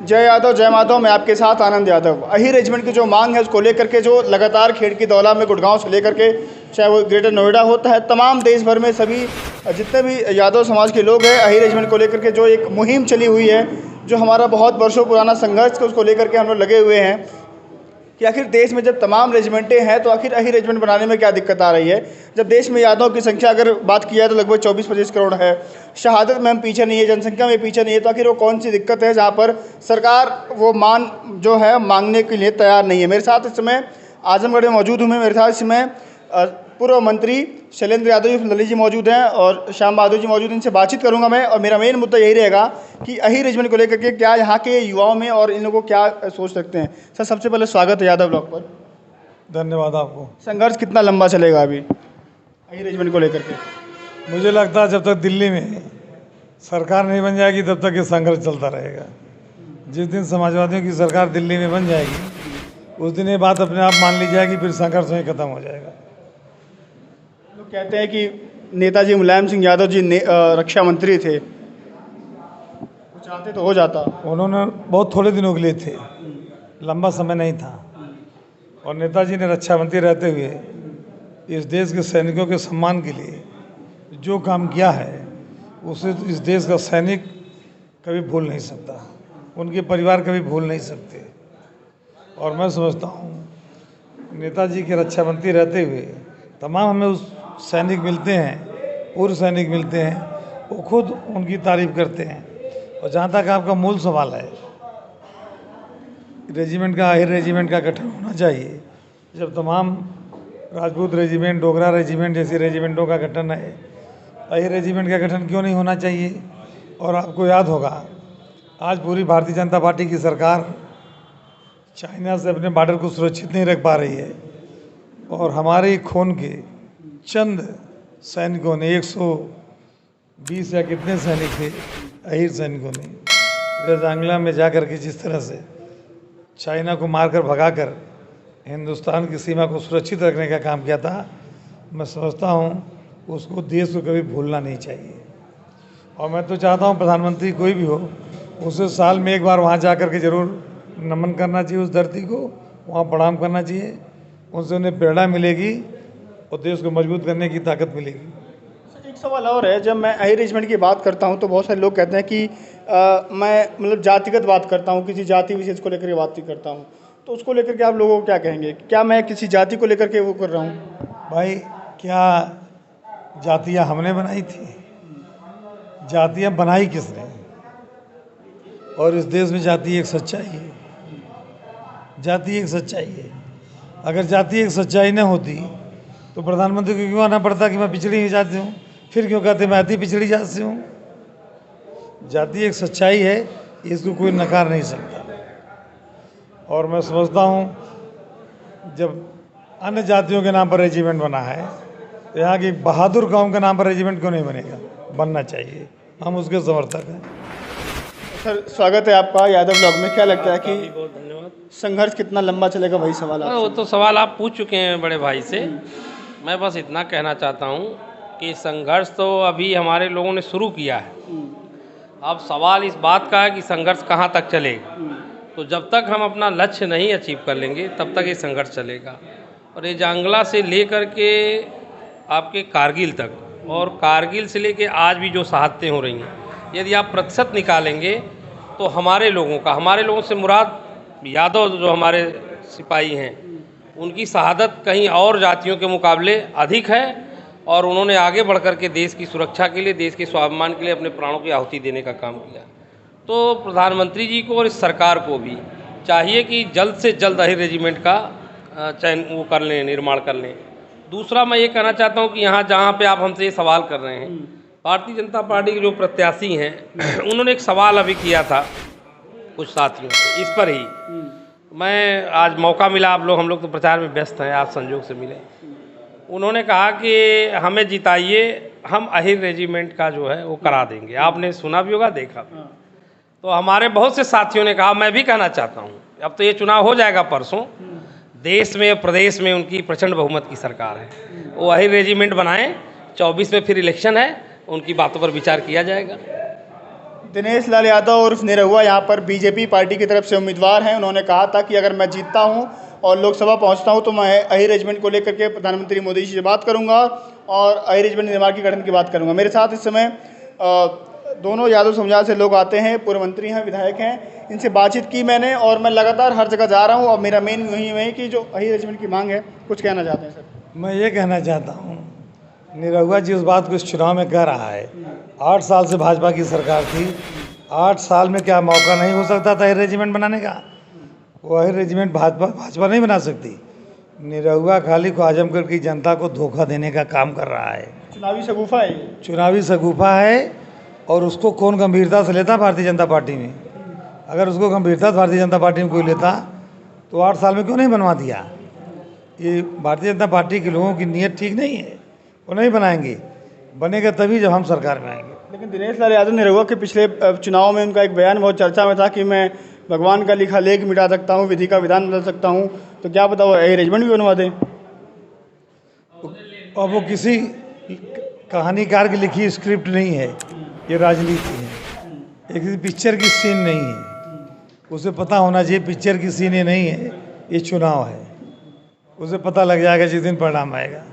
जय यादव जय माधव। मैं आपके साथ आनंद यादव। अही रेजिमेंट की जो मांग है उसको लेकर के जो लगातार खेड़ की दौला में गुड़गांव से लेकर के चाहे वो ग्रेटर नोएडा होता है, तमाम देश भर में सभी जितने भी यादव समाज के लोग हैं, अही रेजिमेंट को लेकर के जो एक मुहिम चली हुई है, जो हमारा बहुत वर्षों पुराना संघर्ष है, उसको लेकर के हम लोग लगे हुए हैं कि आखिर देश में जब तमाम रेजिमेंटें हैं तो आखिर अही रेजिमेंट बनाने में क्या दिक्कत आ रही है। जब देश में यादव की संख्या अगर बात की जाए तो लगभग 24-25 करोड़ है, शहादत में हम पीछे नहीं है, जनसंख्या में पीछे नहीं है, तो आखिर वो कौन सी दिक्कत है जहाँ पर सरकार वो जो है मांगने के लिए तैयार नहीं है। मेरे साथ इस समय आजमगढ़ में मौजूद हूँ मैं, मेरे साथ इस समय पूर्व मंत्री शैलेंद्र यादव जी ललित जी मौजूद हैं और श्याम बहादुर जी मौजूद हैं। इनसे बातचीत करूंगा मैं, और मेरा मेन मुद्दा यही रहेगा कि अही रेजिमेंट को लेकर के क्या यहाँ के युवाओं में और इन लोगों को क्या सोच रखते हैं। सर, सबसे पहले स्वागत है यादव ब्लॉक पर। धन्यवाद आपको। संघर्ष कितना लंबा चलेगा अभी अही रेजिमेंट को लेकर के? मुझे लगता है जब तक दिल्ली में सरकार नहीं बन जाएगी तब तक ये संघर्ष चलता रहेगा। जिस दिन समाजवादियों की सरकार दिल्ली में बन जाएगी उस दिन ये बात अपने आप मान ली जाएगी, फिर संघर्ष वहीं खत्म हो जाएगा। लोग कहते हैं कि नेताजी मुलायम सिंह यादव जी रक्षा मंत्री थे, वो चाहते तो हो जाता। उन्होंने बहुत थोड़े दिनों के लिए थे, लंबा समय नहीं था। और नेताजी ने रक्षा मंत्री रहते हुए इस देश के सैनिकों के सम्मान के लिए जो काम किया है उसे इस देश का सैनिक कभी भूल नहीं सकता, उनके परिवार कभी भूल नहीं सकते। और मैं समझता हूँ नेताजी के रक्षा मंत्री रहते हुए तमाम हमें उस सैनिक मिलते हैं, पूर्व सैनिक मिलते हैं, वो खुद उनकी तारीफ करते हैं। और जहाँ तक आपका मूल सवाल है, रेजिमेंट का, अही रेजिमेंट का गठन होना चाहिए। जब तमाम राजपूत रेजिमेंट, डोगरा रेजिमेंट जैसी रेजिमेंटों का गठन है, अही रेजिमेंट का गठन क्यों नहीं होना चाहिए? और आपको याद होगा आज पूरी भारतीय जनता पार्टी की सरकार चाइना से अपने बॉर्डर को सुरक्षित नहीं रख पा रही है, और हमारे खून के चंद सैनिकों ने 120 या कितने सैनिक थे अहीर सैनिकों ने रजांगला में जाकर के जिस तरह से चाइना को मारकर भगाकर हिंदुस्तान की सीमा को सुरक्षित रखने का काम किया था, मैं समझता हूँ उसको देश को कभी भूलना नहीं चाहिए। और मैं तो चाहता हूँ प्रधानमंत्री कोई भी हो उसे साल में एक बार वहाँ जा कर के ज़रूर नमन करना चाहिए, उस धरती को वहाँ प्रणाम करना चाहिए। उनसे उन्हें प्रेरणा मिलेगी और देश को मजबूत करने की ताकत मिलेगी। एक सवाल और है, जब मैं अही रेजिमेंट की बात करता हूं तो बहुत सारे लोग कहते हैं कि मैं मतलब जातिगत बात करता हूं, किसी जाति विशेष को लेकर के बात नहीं करता हूं, तो उसको लेकर के आप लोगों को क्या कहेंगे? क्या मैं किसी जाति को लेकर के वो कर रहा हूं? भाई, क्या जातियाँ हमने बनाई थी? जातियाँ बनाई किसने? और इस देश में जाति एक सच्चाई है, जाति एक सच्चाई है। अगर जाति एक सच्चाई न होती तो प्रधानमंत्री को क्यों आना पड़ता कि मैं पिछड़ी ही जाति हूँ? फिर क्यों कहते मैं अति पिछड़ी जाति से हूँ? जाति एक सच्चाई है, इसको कोई नकार नहीं सकता। और मैं समझता हूँ जब अन्य जातियों के नाम पर रेजिमेंट बना है तो यहाँ की बहादुर कौम के नाम पर रेजिमेंट क्यों नहीं बनेगा? बनना चाहिए, हम उसके समर्थक हैं। सर, स्वागत है आपका यादव ब्लॉग में। क्या लगता है कि बहुत धन्यवाद। संघर्ष कितना लंबा चलेगा? वही सवाल वो आपसे। तो सवाल आप पूछ चुके हैं बड़े भाई से। मैं बस इतना कहना चाहता हूँ कि संघर्ष तो अभी हमारे लोगों ने शुरू किया है। अब सवाल इस बात का है कि संघर्ष कहाँ तक चलेगा। तो जब तक हम अपना लक्ष्य नहीं अचीव कर लेंगे तब तक ये संघर्ष चलेगा। और ये जांगला से लेकर के आपके कारगिल तक, और कारगिल से लेके आज भी जो शहादतें हो रही हैं, यदि आप प्रतिशत निकालेंगे तो हमारे लोगों से मुराद यादव जो हमारे सिपाही हैं उनकी शहादत कहीं और जातियों के मुकाबले अधिक है। और उन्होंने आगे बढ़ कर के देश की सुरक्षा के लिए, देश के स्वाभिमान के लिए अपने प्राणों की आहुति देने का काम किया। तो प्रधानमंत्री जी को और इस सरकार को भी चाहिए कि जल्द से जल्द अही रेजिमेंट का चयन वो कर लें, निर्माण कर लें। दूसरा मैं ये कहना चाहता हूँ कि यहाँ जहाँ पे आप हमसे ये सवाल कर रहे हैं, भारतीय जनता पार्टी के जो प्रत्याशी हैं उन्होंने एक सवाल अभी किया था कुछ साथियों से, इस पर ही मैं आज मौका मिला, हम लोग तो प्रचार में व्यस्त हैं, आज संजोग से मिले। उन्होंने कहा कि हमें जिताइए, हम अही रेजिमेंट का जो है वो करा देंगे। आपने सुना भी होगा, देखा भी। तो हमारे बहुत से साथियों ने कहा, मैं भी कहना चाहता हूँ, अब तो ये चुनाव हो जाएगा परसों, देश में प्रदेश में उनकी प्रचंड बहुमत की सरकार है, वो अही रेजिमेंट बनाएं, 24 में फिर इलेक्शन है, उनकी बातों पर विचार किया जाएगा। दिनेश लाल यादव उर्फ निरहुआ यहाँ पर बीजेपी पार्टी की तरफ से उम्मीदवार हैं। उन्होंने कहा था कि अगर मैं जीतता हूँ और लोकसभा पहुँचता हूँ तो मैं अही रेजिमेंट को लेकर के प्रधानमंत्री मोदी जी से बात करूँगा और अही रेजिमेंट निर्माण के गठन की बात करूँगा। मेरे साथ इस समय दोनों यादव समुदाय से लोग आते हैं, पूर्व मंत्री हैं, विधायक हैं। इनसे बातचीत की मैंने और मैं लगातार हर जगह जा रहा हूँ और मेरा मेन यही है कि जो अही रेजिमेंट की मांग है, कुछ कहना चाहते हैं सर? मैं ये कहना चाहता हूँ, निरहुआ जी उस बात को इस चुनाव में कह रहा है। 8 साल से भाजपा की सरकार थी, 8 साल में क्या मौका नहीं हो सकता था अही रेजिमेंट बनाने का? वो अही रेजिमेंट भाजपा नहीं बना सकती। निरहुआ खाली को आजमगढ़ की जनता को धोखा देने का काम कर रहा है। चुनावी शगुफा है ये। चुनावी शगुफा है और उसको कौन गंभीरता से लेता भारतीय जनता पार्टी में? अगर उसको गंभीरता से भारतीय जनता पार्टी में कोई लेता तो 8 साल में क्यों नहीं बनवा दिया? ये भारतीय जनता पार्टी के लोगों की नीयत ठीक नहीं है, वो नहीं बनाएंगे। बनेगा तभी जब हम सरकार में आएंगे। लेकिन दिनेश लाल यादव निरहुआ के पिछले चुनाव में उनका एक बयान बहुत चर्चा में था कि मैं भगवान का लिखा लेख मिटा सकता हूँ, विधि का विधान बदल सकता हूँ। तो क्या पता वो अरेंजमेंट भी बनवा दें। और वो किसी कहानीकार की लिखी स्क्रिप्ट नहीं है, ये राजनीति है। ये किसी पिक्चर की सीन नहीं है। उसे पता होना चाहिए पिक्चर की सीन ये नहीं है, ये चुनाव है। उसे पता लग जाएगा जिस दिन परिणाम आएगा।